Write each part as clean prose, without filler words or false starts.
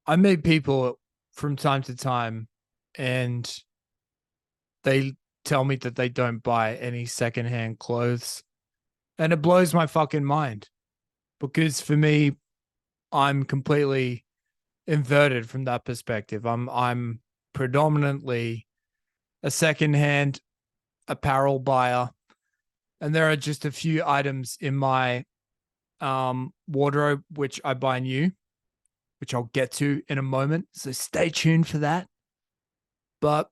I meet people from time to time and they tell me that they don't buy any secondhand clothes. And it blows my fucking mind because for me, I'm completely inverted from that perspective. I'm predominantly a secondhand apparel buyer, and there are just a few items in my wardrobe which I buy new, which I'll get to in a moment. So stay tuned for that. But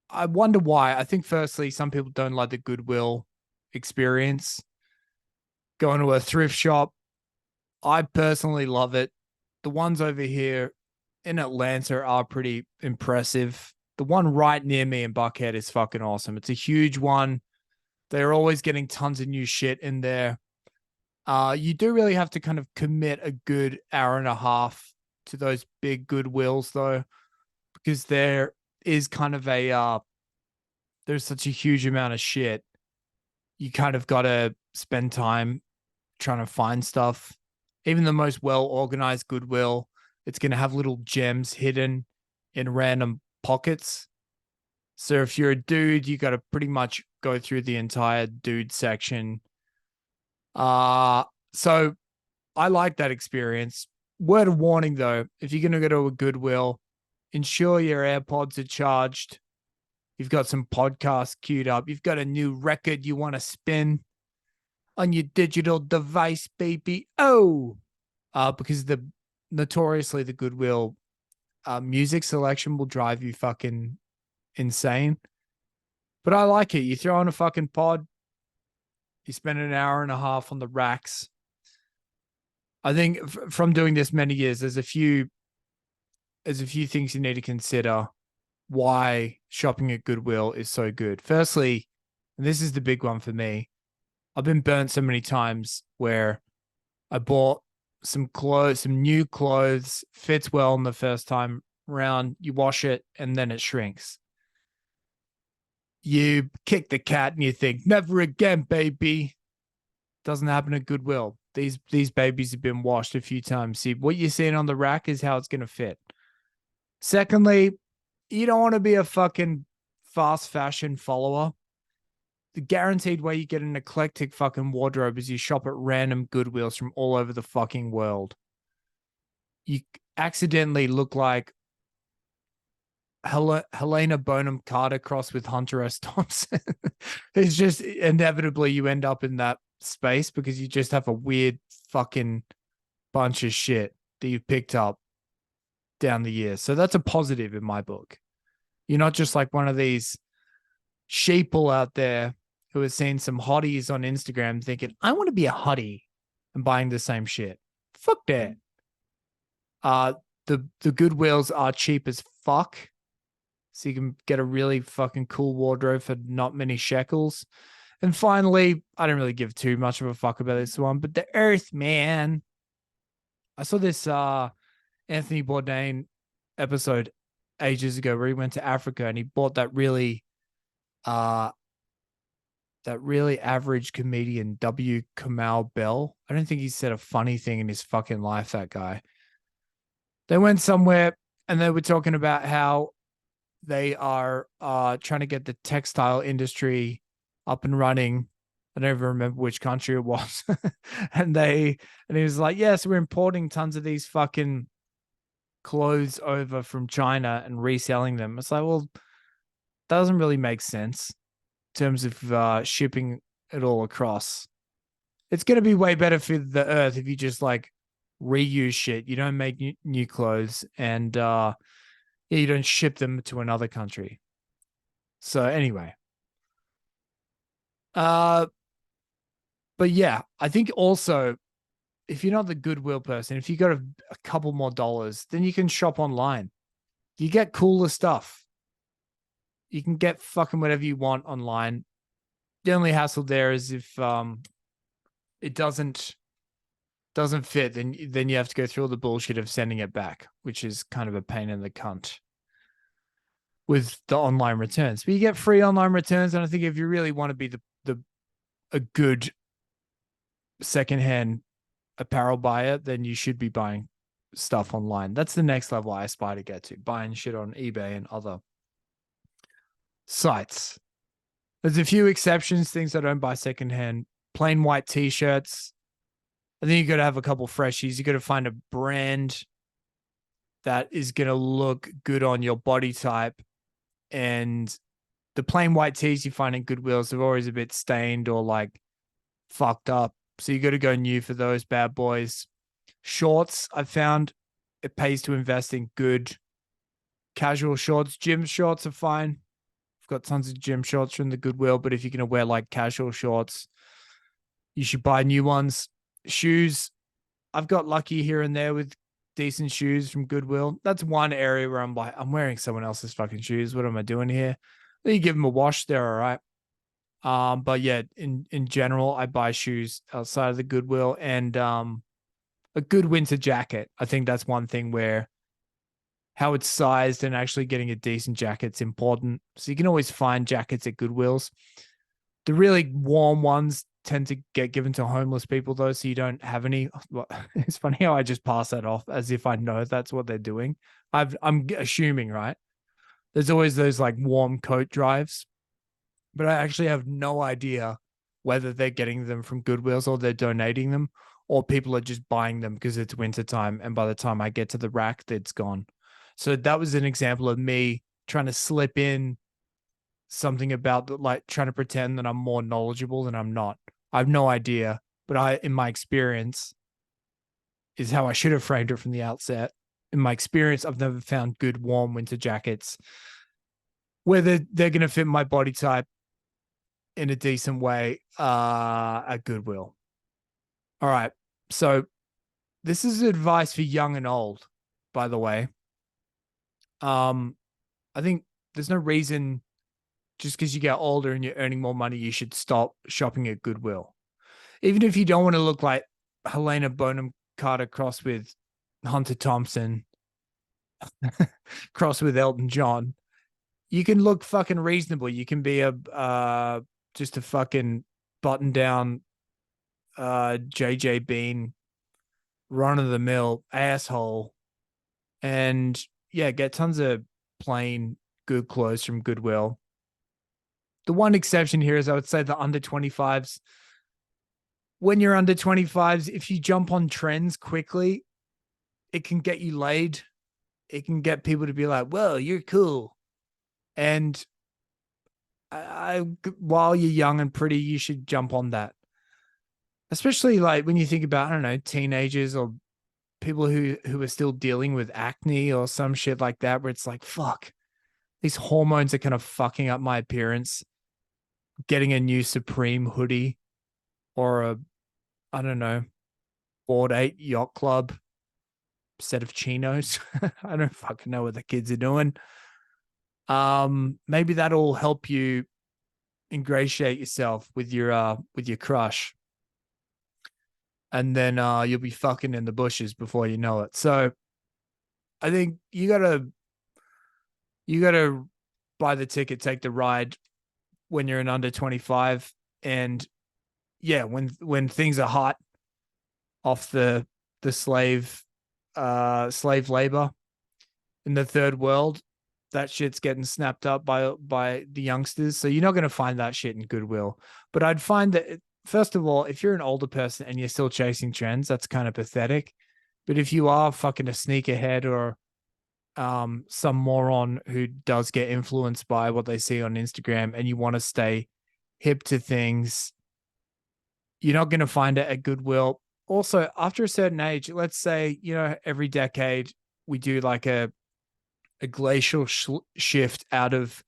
I wonder why. I think firstly, some people don't like the goodwill experience. Going to a thrift shop, I personally love it. The ones over here in Atlanta are pretty impressive. The one right near me in Buckhead is fucking awesome. It's a huge one. They're always getting tons of new shit in there. You do really have to kind of commit a good hour and a half to those big Goodwills though, because there is kind of a there's such a huge amount of shit. You kind of got to spend time trying to find stuff. Even the most well organized Goodwill, it's going to have little gems hidden in random pockets. So if you're a dude, you got to pretty much go through the entire dude section. Uh so I like that experience. Word of warning though, if you're going to go to a Goodwill, ensure your AirPods are charged. You've got some podcasts queued up. You've got a new record you want to spin on your digital device, baby. Oh, because the notoriously the Goodwill music selection will drive you fucking insane. But I like it. You throw on a fucking pod, you spend an hour and a half on the racks. I think from doing this many years, there's a few things you need to consider why shopping at Goodwill is so good. Firstly, and this is the big one for me, I've been burnt so many times where I bought some clothes, some new clothes, fits well in the first time round. You wash it and then it shrinks. You kick the cat and you think, never again, baby. Doesn't happen at Goodwill. These babies have been washed a few times. See, what you're seeing on the rack is how it's gonna fit. Secondly, you don't want to be a fucking fast fashion follower. The guaranteed way you get an eclectic fucking wardrobe is you shop at random Goodwills from all over the fucking world. You accidentally look like Helena Bonham Carter crossed with Hunter S. Thompson. It's just inevitably you end up in that space because you just have a weird fucking bunch of shit that you've picked up down the years. So that's a positive in my book. You're not just like one of these sheeple out there who has seen some hotties on Instagram thinking, I want to be a hottie and buying the same shit. Fuck that. Uh the Goodwills are cheap as fuck. So you can get a really fucking cool wardrobe for not many shekels. And finally, I don't really give too much of a fuck about this one, but the Earth, man. I saw this Anthony Bourdain episode ages ago where he went to Africa and he bought uh that really average comedian W. Kamau Bell. I don't think he said a funny thing in his fucking life, that guy. They went somewhere and they were talking about how they are trying to get the textile industry up and running. I don't even remember which country it was. And he was like, yes, we're importing tons of these fucking clothes over from China and reselling them. It's like, well, that doesn't really make sense in terms of shipping it all across. It's going to be way better for the earth if you just like reuse shit. You don't make new clothes and yeah, you don't ship them to another country. So anyway, uh, but yeah, I think also if you're not the Goodwill person, if you got a couple more dollars, then you can shop online. You get cooler stuff. You can get fucking whatever you want online. The only hassle there is if it doesn't fit, then you have to go through all the bullshit of sending it back, which is kind of a pain in the cunt with the online returns. But you get free online returns, and I think if you really want to be the a good secondhand apparel buyer, then you should be buying stuff online. That's the next level I aspire to get to, buying shit on eBay and other sites. There's a few exceptions, things I don't buy secondhand. Plain white t-shirts. I think you got to have a couple freshies. You got to find a brand that is going to look good on your body type. And the plain white tees you find in Goodwills are always a bit stained or like fucked up. So you got to go new for those bad boys. Shorts, I found it pays to invest in good casual shorts. Gym shorts are fine. I've got tons of gym shorts from the Goodwill, but if you're going to wear like casual shorts, you should buy new ones. Shoes, I've got lucky here and there with decent shoes from Goodwill. That's one area where I'm like, I'm wearing someone else's fucking shoes. What am I doing here? Then you give them a wash, they're all right. But yeah, in general, I buy shoes outside of the Goodwill and a good winter jacket. I think that's one thing where how it's sized and actually getting a decent jacket's important. So you can always find jackets at Goodwills. The really warm ones tend to get given to homeless people though, so you don't have any. Well, it's funny how I just pass that off as if I know that's what they're doing. I'm assuming, right? There's always those like warm coat drives, but I actually have no idea whether they're getting them from Goodwills or they're donating them or people are just buying them because it's wintertime and by the time I get to the rack, it's gone. So that was an example of me trying to slip in something about like trying to pretend that I'm more knowledgeable than I'm not. I have no idea, but in my experience, is how I should have framed it from the outset. In my experience, I've never found good warm winter jackets where they're going to fit my body type in a decent way at Goodwill. All right. So this is advice for young and old, by the way. I think there's no reason just because you get older and you're earning more money, you should stop shopping at Goodwill. Even if you don't want to look like Helena Bonham Carter crossed with Hunter Thompson, crossed with Elton John, you can look fucking reasonable. You can be just a fucking button down JJ Bean, run of the mill asshole, and yeah, get tons of plain good clothes from Goodwill. The one exception here is I would say the under 25s. When you're under 25s, if you jump on trends quickly, it can get you laid. It can get people to be like, well, you're cool. And while you're young and pretty, you should jump on that. Especially like when you think about, I don't know, teenagers or people who are still dealing with acne or some shit like that, where it's like, fuck, these hormones are kind of fucking up my appearance. Getting a new Supreme hoodie or I don't know, Board 8 Yacht Club set of chinos. I don't fucking know what the kids are doing. Maybe that'll help you ingratiate yourself with your crush. And then you'll be fucking in the bushes before you know it. So I think you gotta buy the ticket, take the ride when you're an under 25. And yeah, when things are hot off the slave labor in the third world, that shit's getting snapped up by the youngsters. So you're not going to find that shit in Goodwill. But I'd find that, first of all, if you're an older person and you're still chasing trends, that's kind of pathetic. But if you are fucking a sneakerhead or some moron who does get influenced by what they see on Instagram and you want to stay hip to things, you're not going to find it at Goodwill. Also, after a certain age, let's say, every decade we do like a glacial shift out of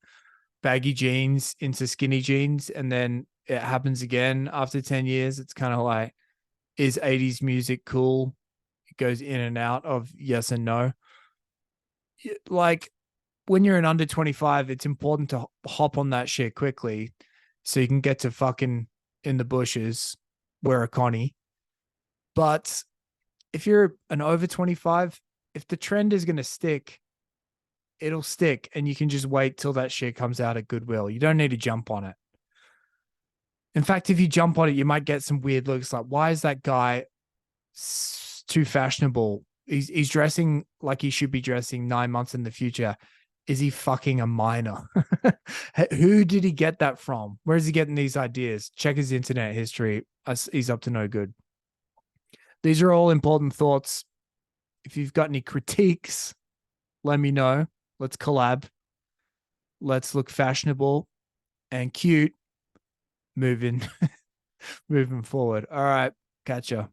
baggy jeans into skinny jeans. And then it happens again after 10 years. It's kind of like, is 80s music cool? It goes in and out of yes and no. Like when you're an under 25, it's important to hop on that shit quickly so you can get to fucking in the bushes, wear a Connie. But if you're an over 25, if the trend is going to stick, it'll stick and you can just wait till that shit comes out at Goodwill. You don't need to jump on it. In fact, if you jump on it, you might get some weird looks like, why is that guy too fashionable? He's dressing like he should be dressing 9 months in the future. Is he fucking a minor? Who did he get that from? Where is he getting these ideas? Check his internet history. He's up to no good. These are all important thoughts. If you've got any critiques, let me know. Let's collab. Let's look fashionable and cute moving moving forward. All right. Catch ya.